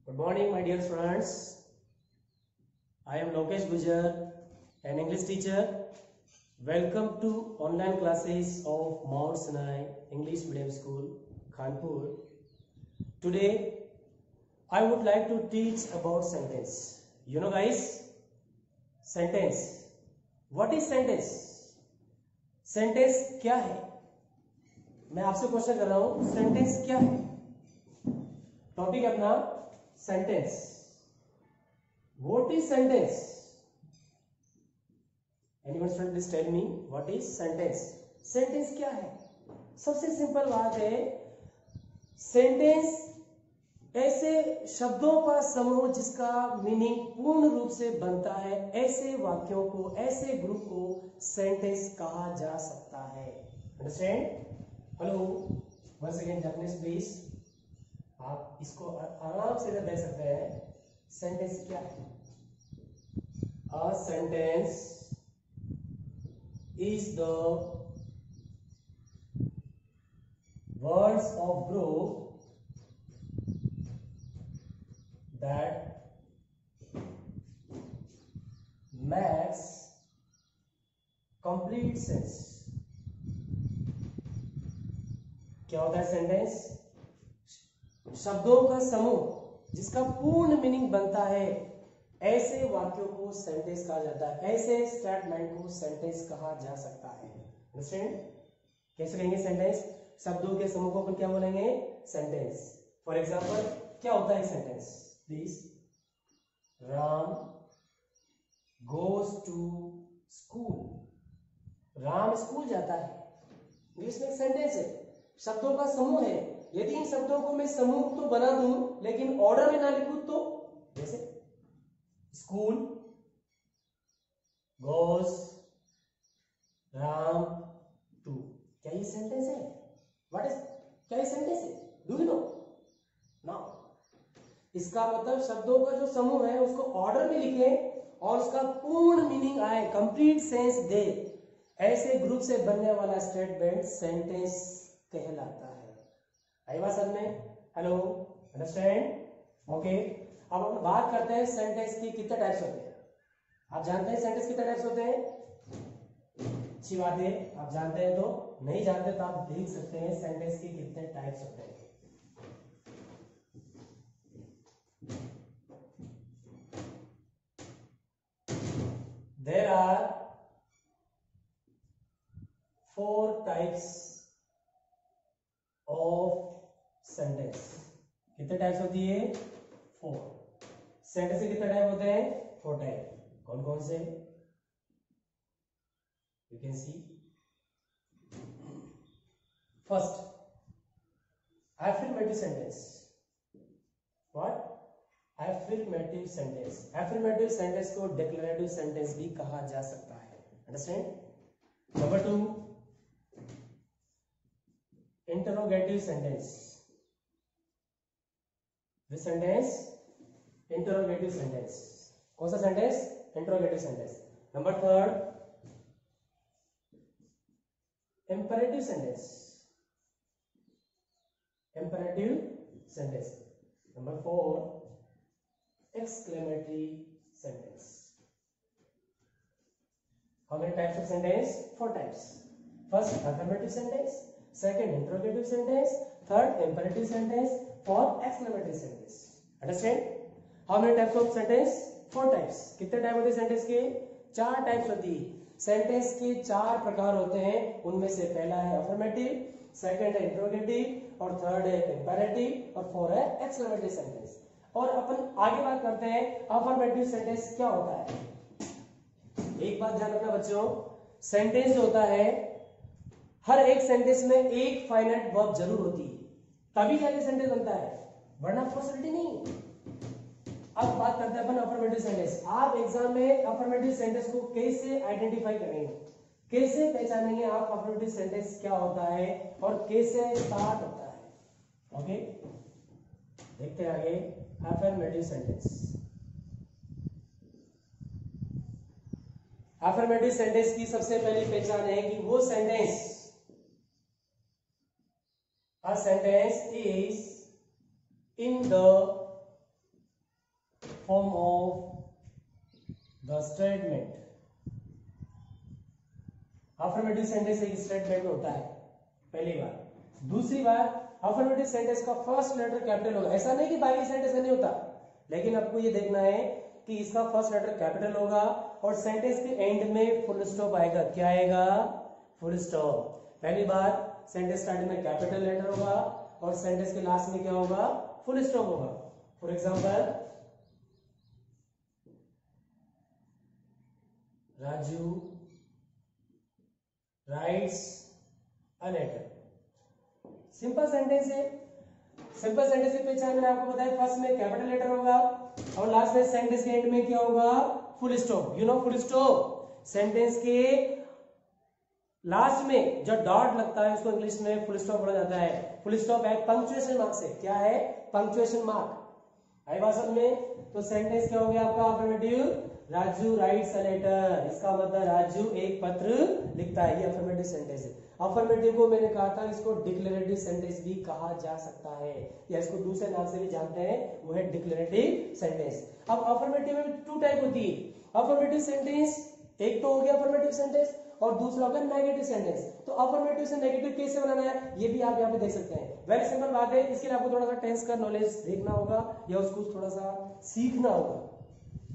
Good morning, my dear students. I am Lokesh Gujar, an English teacher. Welcome to online classes of Mount Sinai English Medium School, Kanpur. Today, I would like to teach about sentence. You know, guys, sentence. What is sentence? Sentence क्या है? मैं आपसे question कर रहा हूं, sentence क्या है? Topic अपना sentence. What is sentence? Anyone student please tell me what is sentence? Sentence क्या है? सबसे सिंपल बात है, सेंटेंस ऐसे शब्दों का समूह जिसका मीनिंग पूर्ण रूप से बनता है. ऐसे वाक्यों को, ऐसे ग्रुप को सेंटेंस कहा जा सकता है. Understand? Hello, once again Japanese please. आप इसको आराम से इधर देख सकते हैं. सेंटेंस क्या है? A sentence is the words of group that makes complete sense. क्या होता है सेंटेंस? शब्दों का समूह जिसका पूर्ण मीनिंग बनता है. ऐसे वाक्यों को सेंटेंस कहा जाता है. ऐसे स्टेटमेंट को सेंटेंस कहा जा सकता है. अंडरस्टैंड? कैसे कहेंगे सेंटेंस? शब्दों के समूह को अपन क्या बोलेंगे? सेंटेंस. फॉर एग्जाम्पल, क्या होता है sentence? Please. Ram goes to school. Ram school जाता है. इंग्लिश में एक सेंटेंस है, शब्दों का समूह है. यदि इन शब्दों को मैं समूह तो बना दूं लेकिन ऑर्डर में ना लिखूं तो, जैसे स्कूल, गोस, राम, टू. क्या ये सेंटेंस है? व्हाट इज, क्या ये सेंटेंस है? Do you know? नाउ इसका मतलब शब्दों का जो समूह है उसको ऑर्डर में लिखें और उसका पूर्ण मीनिंग आए, कंप्लीट सेंस दे. ऐसे ग्रुप से बनने वाला स्टेटमेंट सेंटेंस कहलाता है. आई बात समझ में? Hello, understand? ओके. अब हम बात करते हैं सेंटेंस की कितने टाइप्स होते हैं. आप जानते हैं सेंटेंस कितने टाइप्स होते हैं? अच्छी बात है, आप जानते हैं. तो नहीं जानते तो आप देख सकते हैं सेंटेंस के कितने टाइप्स होते हैं. There are 4 types of sentence. कितने टाइप्स होती है? 4. सेंटेंस के कितने टाइप होते हैं? 4 टाइप. कौन कौन से? You can see. First, affirmative sentence. What? Affirmative sentence. Affirmative sentence को declarative sentence भी कहा जा सकता है. Understand? Number 2, interrogative sentence. This sentence, interrogative sentence. कौन सा sentence? Interrogative sentence. Number 3, imperative sentence. Imperative sentence. Number 4, exclamatory sentence. How many types of sentence? 4 types. First, affirmative sentence. Second, interrogative sentence. Third, imperative sentence. Fourth, exclamatory sentence. Understand? How many types of sentence? 4 types. कितने type होते हैं sentence के? 4 types होती है. Sentence के 4 प्रकार होते हैं. उनमें से पहला है affirmative, सेकंड है interrogative और थर्ड है imperative और फोर्थ है exclamatory sentence. और अपन आगे बात करते हैं अफर्मेटिव सेंटेंस क्या होता है. एक बात ध्यान रखना बच्चों, सेंटेंस जो होता है हर एक सेंटेंस में एक फाइनाइट वर्ब जरूर होती है, तभी जाके सेंटेंस बनता है, वरना पॉसिबिलिटी नहीं. अब बात करते हैं अपन अफर्मेटिव सेंटेंस. आप एग्जाम में अफर्मेटिव सेंटेंस को कैसे आइडेंटिफाई करेंगे, कैसे पहचानेंगे आप अफर्मेटिव सेंटेंस क्या होता है और कैसे स्टार्ट होता है. ओके, देखते हैं आगे. affirmative sentence. affirmative sentence की सबसे पहली पहचान है कि वो sentence, a sentence is in the form of the statement. Affirmative sentence एक स्टेटमेंट में होता है, पहली बात। दूसरी बात, अफर्मेटिव सेंटेंस का फर्स्ट लेटर कैपिटल होगा। ऐसा नहीं कि बाकी सेंटेंस में नहीं होता, लेकिन आपको ये देखना है कि इसका फर्स्ट लेटर कैपिटल होगा और सेंटेंस के एंड में फुल स्टॉप आएगा। क्या आएगा? Full stop. पहली बात, सेंटेंस स्टार्टिंग में कैपिटल लेटर होगा और सेंटेंस के लास्ट में क्या होगा? फुल स्टॉप होगा। For example, Raju writes a letter. Simple sentence है। सिंपल सेंटेंस की पहचान मैंने आपको बताया, फर्स्ट में कैपिटल लेटर होगा और लास्ट में सेंटेंस के एंड में क्या होगा? Full stop. You know full stop, sentence के लास्ट में जो डॉट लगता है उसको इंग्लिश में फुल स्टॉप बोला जाता है। फुल स्टॉप है पंक्चुएशन मार्क से। क्या है? Punctuation mark. आई बात समझ में? तो सेंटेंस क्या हो गया आपका? Affirmative, Raju writes a letter. इसका मतलब राजू एक पत्र लिखता है। ये अफर्मेटिव सेंटेंस है। अफर्मेटिव को मैंने कहा था इसको डिक्लेरेटिव सेंटेंस भी कहा जा सकता है, या इसको दूसरे नाम से भी जानते हैं, वो है डिक्लेरेटिव सेंटेंस। अब अफर्मेटिव में टू टाइप होती है। अफर्मेटिव सेंटेंस एक तो हो गया अफर्मेटिव सेंटेंस और दूसरा होगा नेगेटिव सेंटेंस। तो अफर्मेटिव से नेगेटिव कैसे बनाना है ये भी आप यहाँ पे देख सकते हैं। वेरी सिंपल बात है, इसके लिए आपको थोड़ा सा टेंस का नॉलेज देखना होगा या उसको थोड़ा सा सीखना होगा।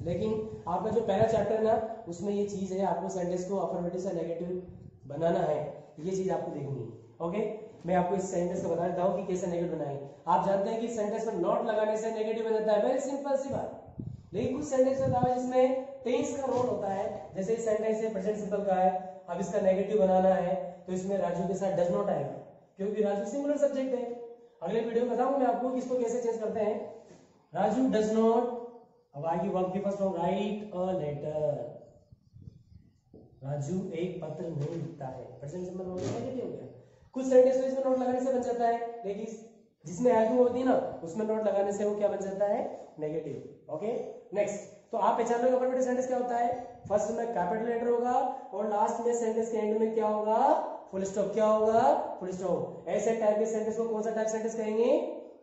लेकिन आपका जो पहला चैप्टर है ना, उसमें ये चीज है, आपको सेंटेंस को अफर्मेटिव से नेगेटिव बनाना है, ये चीज आपको देखनी है। ओके, मैं आपको इस सेंटेंस को बता देता हूँ कि कैसे नेगेटिव बनाएंगे। आप जानते हैं कि सेंटेंस में नॉट लगाने से नेगेटिव बन जाता है, वेरी सिंपल सी बात। लेकिन कुछ सेंटेंस होता है जिसमें टेंस का रोल होता है, जैसे इस सेंटेंस है प्रेजेंट सिंपल का है। अब इसका नेगेटिव बनाना है तो इसमें राजू के साथ डज नॉट आएगा, क्योंकि राजू सिंगुलर सब्जेक्ट है। अगले वीडियो में बताऊंगा मैं आपको कि इसको कैसे चेंज करते हैं। राजू डज नॉट, अब आगे वर्ब की first form write a letter. Raju एक पत्र नहीं लिखता है, प्रेजेंट सिंपल हो गया। कुछ सेंटेंस में इसमें नोट लगाने से बन जाता है, लेकिन जिसमें हेल्पिंग होती है ना उसमें नोट लगाने से वो क्या बन जाता है? नेगेटिव। Okay, next. तो आप पहचान लो अफर्मेटिव सेंटेंस क्या होता है। फर्स्ट में कैपिटल लेटर होगा और लास्ट में सेंटेंस के एंड में क्या होगा? Full stop. क्या होगा? Full stop. ऐसे टाइप के सेंटेंस को कौन सा टाइप सेंटेंस कहेंगे?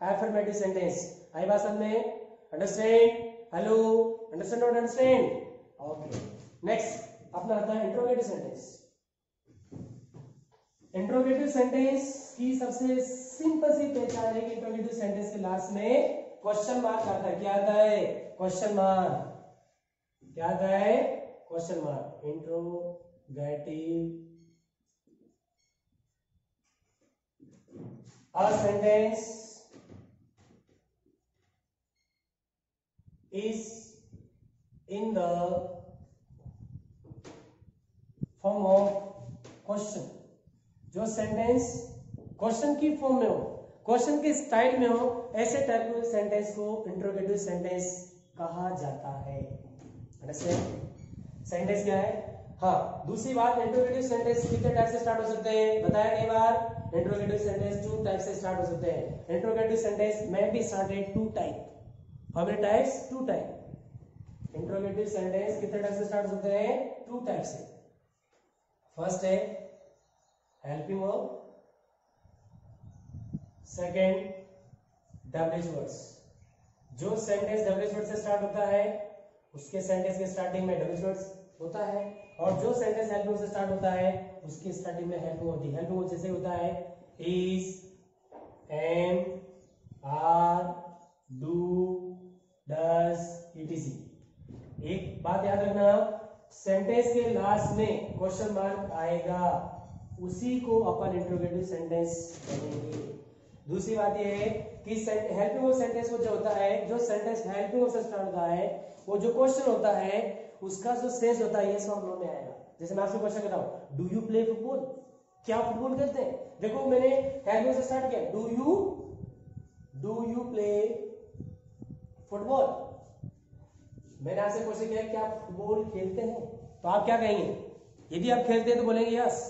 Affirmative sentence. आई बात समझ में? Understand? Hello, understand not understand? Okay, next अपना आता है इंट्रोगेटिव सेंटेंस। इंट्रोगेटिव सेंटेंस की सबसे सिंपल सी पहचान है कि इंट्रोगेटिव सेंटेंस के लास्ट में क्वेश्चन मार्क आता है। क्या आता है? Question mark. क्या आता है? Question mark. Interrogative a sentence is in the form of question। जो सेंटेंस क्वेश्चन की फॉर्म में हो, क्वेश्चन के स्टाइल में हो, ऐसे टाइप के सेंटेंस को इंट्रोगेटिव सेंटेंस कहा जाता है। अंडरस्टैंड? सेंटेंस क्या है? हाँ, दूसरी बात, इंट्रोगेटिव सेंटेंस कितने टाइप से स्टार्ट हो सकते हैं? बताया कई बार, इंट्रोगेटिव सेंटेंस टू टाइप से स्टार्ट हो सकते हैं। इंट्रोगेटिव सेंटेंस में भी started two type. How many types? Two type. Interrogative sentence कितने टाइप से स्टार्ट होते हैं? टू टाइप से। फर्स्ट है helping verb, second WH words. जो सेंटेंस डब्ल्यूएच वर्ड से स्टार्ट होता है उसके सेंटेंस के स्टार्टिंग में डब्ल्यूएच वर्ड्स होता है, और जो सेंटेंस हेल्पिंग वर्ब से स्टार्ट होता है उसकी स्टार्टिंग में हेल्पिंग होती है। हेल्पिंग वर्ब जैसे होता है is, am, are, do, does, etc। एक बात याद रखना, सेंटेंस के लास्ट में क्वेश्चन मार्क आएगा, उसी को अपन इंट्रोगेटिव सेंटेंस कहेंगे। दूसरी बात ये है कि हेल्पिंग वर्ब सेंटेंस वो जो होता है, जो सेंटेंस हेल्पिंग वर्ब से स्टार्ट होता है, वो जो क्वेश्चन होता है उसका जो सेंस होता है यस और नो में आएगा। जैसे मैं आपसे क्वेश्चन करता हूं, डू यू प्ले फुटबॉल? क्या फुटबॉल खेलते हैं? देखो मैंने हेल्पिंग वर्ब से स्टार्ट किया, डू यू प्ले फुटबॉल। मैंने आपसे क्वेश्चन किया क्या आप फुटबॉल खेलते हैं? तो आप क्या कहेंगे? यदि आप खेलते हैं तो बोलेंगे यस,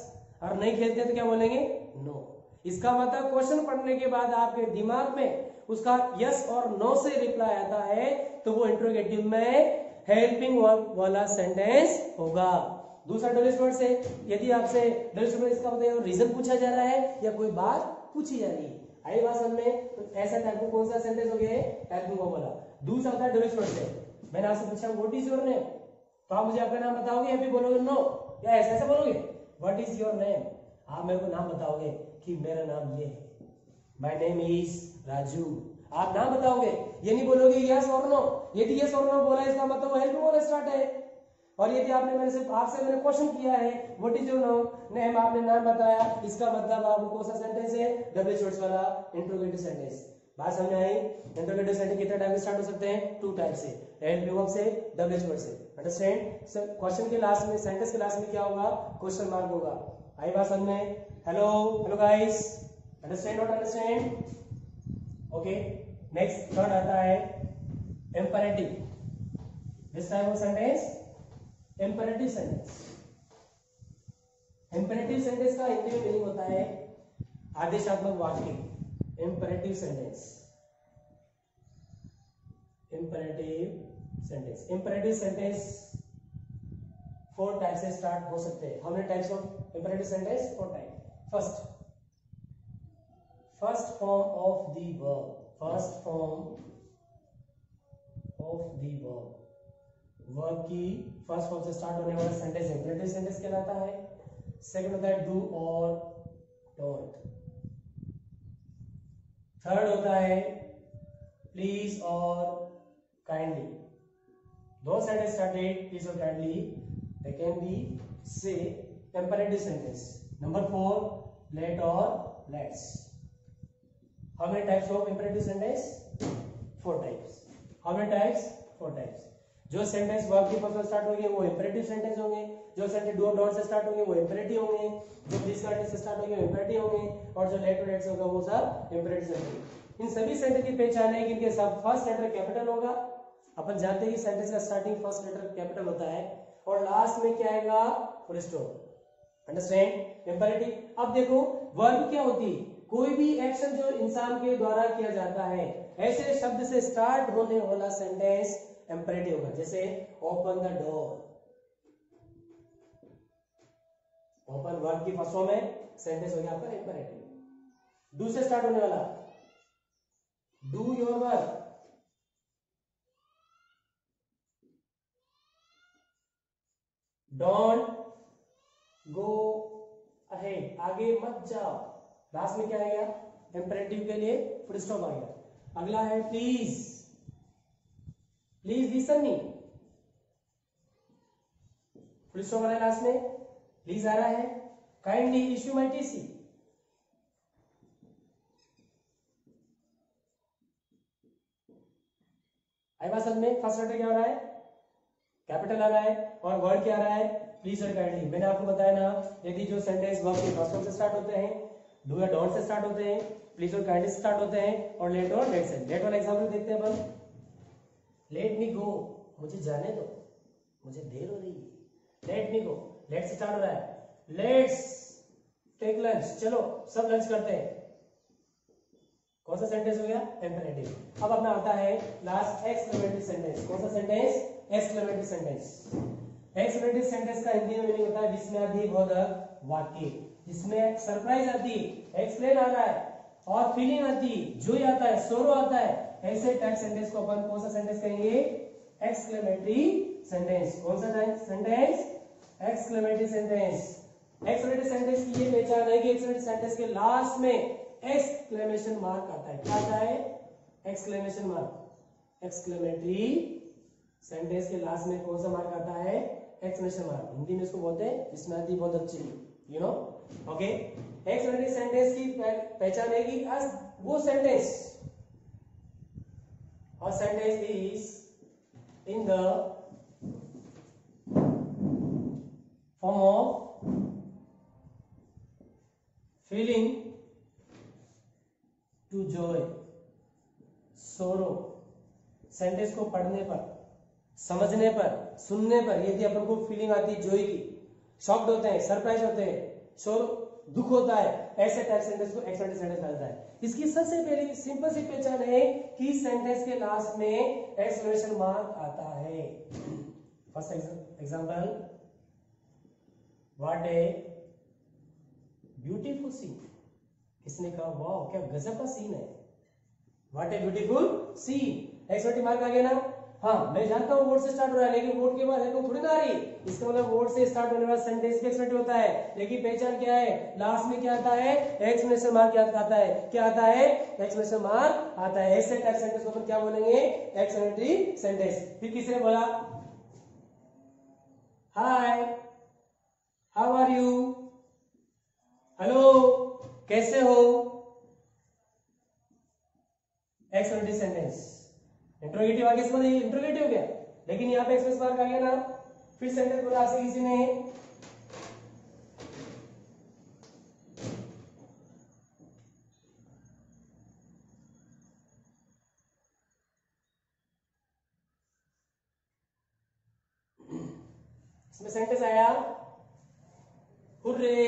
और नहीं खेलते तो क्या बोलेंगे? नो। इसका मतलब क्वेश्चन पढ़ने के बाद आपके दिमाग में उसका यस और नो से रिप्लाई आता है तो वो इंट्रोगेटिव में हेल्पिंग वर्ब वाला सेंटेंस होगा। दूसरा डब्ल्यूएच वर्ड से, यदि आपसे डब्ल्यूएच वर्ड इसका मतलब रीजन पूछा जा रहा है या कोई बात पूछी जा रही है, आई बात समझ में? तो ऐसा टाइप को कौन सा सेंटेंस हो गया? हेल्पिंग वर्ब वाला। दूसरा होता है डब्ल्यूएच वर्ड से, मैंने आपसे पूछा व्हाट इज योर नेम, तो आप मुझे आपका नाम बताओगे या फिर बोलोगे नो, या ऐसे ऐसे बोलोगे व्हाट इज योर नेम, आप मेरे को नाम बताओगे कि मेरा नाम ये है, माय नेम इज राजू, आप नाम बताओगे, ये नहीं बोलोगे यस और नो। यदि यस और नो बोला इसका मतलब हेल्प बोला स्टार्ट है। और यदि आपने मेरे से आपसे मैंने क्वेश्चन किया है व्हाट इज योर नेम, आपने नाम बताया, इसका मतलब आपको कौन सा सेंटेंस है, डबल शॉर्ट्स वाला इंट्रोगेटिव सेंटेंस। बात समझ आई? इंट्रोगेटिव सेंटेंस कितने टाइप से स्टार्ट हो सकते हैं? 2 टाइप से, हेल्प वर्ब से, डबल वर्ड से। अंडरस्टैंड? सर क्वेश्चन के लास्ट में, सेंटेंस के लास्ट में क्या होगा? क्वेश्चन मार्क होगा। आई बात समझ में? Hello hello guys, understand not understand? Okay, next third आता है imperative. This type of sentence imperative sentence. Imperative sentence का हिंदी में मीनिंग होता है आदेशात्मक वाक्य। Imperative sentence, imperative sentence, imperative sentence 4 type से स्टार्ट हो सकते हैं। How many types of imperative sentence? 4 type. First form of the verb, first form of the verb, verb की फर्स्ट फॉर्म से स्टार्ट होने वाला सेंटेंस इंपेरेटिव सेंटेंस कहलाता है। सेकंड होता है डू और डोंट। थर्ड होता है प्लीज और काइंडली। दो सेंटेंस स्टार्टेड प्लीज और kindly, they can be say imperative sentence. Number 4 let or let's. How many types of imperative sentence? 4 types. How many types? 4 types. जो sentence verb की first start होंगे वो imperative sentence होंगे, जो sentence do और dot से start होंगे वो इंपेरेटिव होंगे, जो प्लीज का से स्टार्ट होंगे वो इंपेरेटिव होंगे, और जो लेट और लेट्स होगा वो सब इंपेरेटिव सेंटेंस। इन सभी सेंटेंस की पहचान है कि इनके सब फर्स्ट लेटर कैपिटल होगा। अपन जानते हैं कि सेंटेंस का स्टार्टिंग फर्स्ट लेटर कैपिटल होता है और लास्ट में क्या आएगा? Full stop. अंडरस्टैंड? इंपेरेटिव। अब देखो वर्ब क्या होती है? कोई भी एक्शन जो इंसान के द्वारा किया जाता है, ऐसे शब्द से स्टार्ट होने वाला सेंटेंस इंपेरेटिव होगा। जैसे open the door, open verb की फर्स्ट फॉर्म है, सेंटेंस हो गया आपका इंपेरेटिव। डू से स्टार्ट होने वाला do your work, don't go ahead, आगे मत जाओ। लास्ट में क्या आ गया? इंपेरेटिव के लिए फुल स्टॉप आ गया। अगला है please, please listen me, full stop आ रहा है लास्ट में, प्लीज आ रहा है। काइंडली इश्यू माय टीसी, आई बात समझ में? फर्स्ट लेटर क्या हो रहा है? कैपिटल आ रहा है, और वर्ड क्या आ रहा है? प्लीज और काइंडली। मैंने आपको बताया ना, यदि जो सेंटेंस वर्ब के फर्स्ट फॉर्म से स्टार्ट होते हैं, डू या डोंट से स्टार्ट होते हैं, प्लीज और काइंडली से स्टार्ट होते हैं, और लेट और लेट से। लेट वाला एग्जांपल देखते हैं अपन। लेट मी गो, मुझे जाने दो, मुझे देर हो रही है। लेट मी गो, लेट से स्टार्ट हो रहा है। लेट्स टेक लंच, चलो सब लंच करते हैं। कौन सा सेंटेंस हो गया? इंपेरेटिव। अब अपना आता है लास्ट एक्सक्लेमेटरी सेंटेंस। कौन सा sentence? Exclamatory sentence. Exclamatory sentence का हिंदी में मीनिंग होता है विस्मयादिबोधक वाक्य, जिसमें सरप्राइज आती है, एक्सप्लेन आ रहा है, और फीलिंग आती है, जॉय आता है, सोरो आता है। ऐसे टाइप सेंटेंस को अपन कौन सा सेंटेंस कहेंगे? Exclamatory sentence. कौन सा sentence? Exclamatory sentence. Exclamatory sentence की ये पहचान है कि एक्सक्लेमेटरी सेंटेंस के लास्ट में एक्सक्लेमेशन मार्क आता है। क्या आता है? Exclamation mark. एक्सक्लेमेटरी सेंटेंस के लास्ट में कौन सा मार्क आता है? Exclamation mark. हिंदी में इसको बोलते हैं विस्मयादिबोधक चिन्ह, you know. Okay, exclamatory sentence की पहचान है कि वो सेंटेंस, और sentence is in the form of feeling to joy, sorrow. Sentence को पढ़ने पर, समझने पर, सुनने पर यदि अपन को फीलिंग आती है जॉय की, शॉक्ड होते हैं, सरप्राइज होते हैं, सोरो दुख होता है, ऐसे टाइप सेंटेंस को एक्सक्लेमेटरी सेंटेंस कहा जाता है। इसकी सबसे पहले सिंपल सी पहचान है कि सेंटेंस के लास्ट में एक्सक्लेमेशन मार्क आता है। First example, what a beautiful scene. किसने कहा वाह क्या गजब का सीन है? What a beautiful scene. Exclamatory mark आ गया ना। हाँ मैं जानता हूँ वर्ड से स्टार्ट हो रहा है, लेकिन वर्ड के बाद हेल्पिंग थोड़ी ना आ रही। इसका मतलब वर्ड से स्टार्ट होने वाला सेंटेंस भी एक्सप्लेनेटरी होता है, लेकिन पहचान क्या है, लास्ट में क्या आता है, एक्सक्लेमेशन मार्क आता है। क्या आता है, एक्सक्लेमेशन मार्क आता है। ऐसे टाइप सेंटेंस को अपन क्या बोलेंगे, एक्सक्लेमेटरी सेंटेंस। फिर किसी ने बोला हाय, हाउ आर यू, हेलो कैसे हो, एक्सक्लेमेटरी सेंटेंस। इंट्रोगेटिव आगे समझ, इंट्रोगेटिव क्या, लेकिन यहाँ पे एक्सप्रेस मार्क आ गया ना। फिर सेंटेंस बोला आपसे किसी ने, इसमें सेंटेंस आया hurray,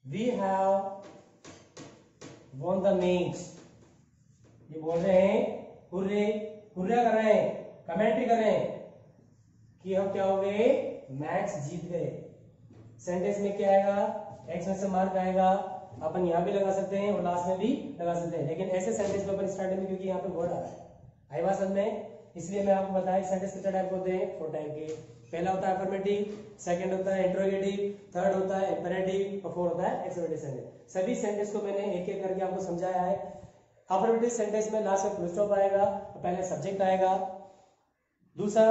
we have won the match. ये बोल रहे हैं हुर्रे, हुर्रा कर रहे हैं, कमेंट्री कर रहे हैं कि हम क्या हो गए, मैच जीत गए। सेंटेंस में क्या आएगा, एक्सक्लेमेशन मार्क आएगा। अपन यहाँ भी लगा सकते हैं और लास्ट में भी लगा सकते हैं, लेकिन ऐसे सेंटेंस में अपन स्टार्टिंग में, क्योंकि यहाँ पे वर्ड आ रहा है, आई बात समझ में, इसलिए मैं आपको बताया सेंटेंस कितने टाइप होते हैं, 4 टाइप के। पहला होता है अफर्मेटिव, सेकंड होता है इंट्रोगेटिव, थर्ड होता है इंपेरेटिव और फोर्थ होता है एक्सक्लेमेटरी सेंटेंस। सभी सेंटेंस को मैंने एक एक करके आपको समझाया है। अफर्मेटिव सेंटेंस में लास्ट में फुल स्टॉप आएगा, पहले सब्जेक्ट आएगा। दूसरा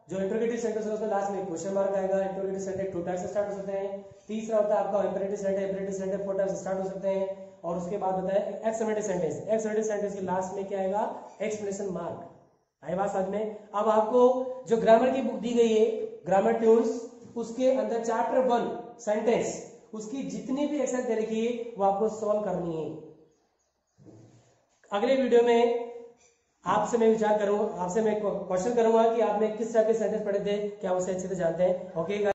जो इंट्रोगेटिव सेंटेंस है उसमें लास्ट में क्वेश्चन मार्क आएगा। इंट्रोगेटिव सेंटेंस 2 टाइप से स्टार्ट हो सकते हैं। तीसरा होता है आपका इंपेरेटिव सेंटेंस 4 टाइप से स्टार्ट हो सकते हैं। और उसके बाद होता है एक्सक्लेमेटरी सेंटेंस। एक्सक्लेमेटरी सेंटेंस के लास्ट में क्या आएगा, एक्सप्लेनेशन मार्क। आई बात समझ में। अब आपको जो ग्रामर की बुक दी गई है, ग्रामर ट्यून्स, उसके अंदर चैप्टर 1 सेंटेंस, उसकी जितनी भी एक्सरसाइज दे रखी है वो आपको सॉल्व करनी है। अगले वीडियो में आपसे मैं विचार करूंगा, आपसे मैं क्वेश्चन करूंगा कि आपने किस टाइप के सेंटेंस पढ़े थे, क्या उसे अच्छे से जानते हैं। ओके।